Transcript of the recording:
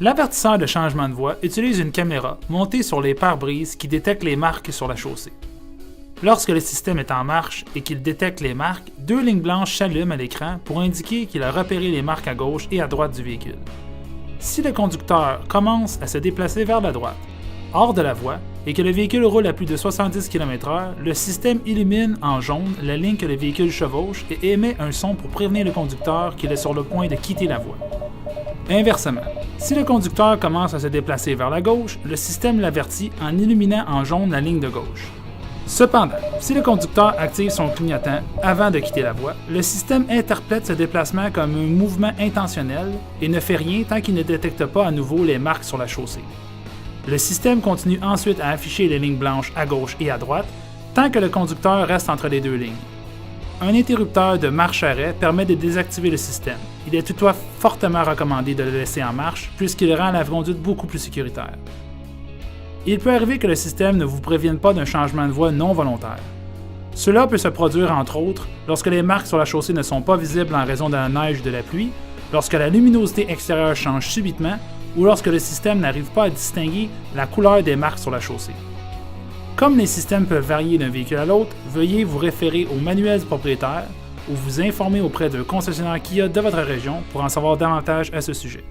L'avertisseur de changement de voie utilise une caméra montée sur les pare-brises qui détecte les marques sur la chaussée. Lorsque le système est en marche et qu'il détecte les marques, 2 lignes blanches s'allument à l'écran pour indiquer qu'il a repéré les marques à gauche et à droite du véhicule. Si le conducteur commence à se déplacer vers la droite, hors de la voie, et que le véhicule roule à plus de 70 km/h, le système illumine en jaune la ligne que le véhicule chevauche et émet un son pour prévenir le conducteur qu'il est sur le point de quitter la voie. Inversement, si le conducteur commence à se déplacer vers la gauche, le système l'avertit en illuminant en jaune la ligne de gauche. Cependant, si le conducteur active son clignotant avant de quitter la voie, le système interprète ce déplacement comme un mouvement intentionnel et ne fait rien tant qu'il ne détecte pas à nouveau les marques sur la chaussée. Le système continue ensuite à afficher les lignes blanches à gauche et à droite tant que le conducteur reste entre les 2 lignes. Un interrupteur de marche-arrêt permet de désactiver le système. Il est toutefois fortement recommandé de le laisser en marche puisqu'il rend la conduite beaucoup plus sécuritaire. Il peut arriver que le système ne vous prévienne pas d'un changement de voie non volontaire. Cela peut se produire entre autres lorsque les marques sur la chaussée ne sont pas visibles en raison de la neige ou de la pluie, lorsque la luminosité extérieure change subitement ou lorsque le système n'arrive pas à distinguer la couleur des marques sur la chaussée. Comme les systèmes peuvent varier d'un véhicule à l'autre, veuillez vous référer au manuel du propriétaire ou vous informer auprès d'un concessionnaire Kia de votre région pour en savoir davantage à ce sujet.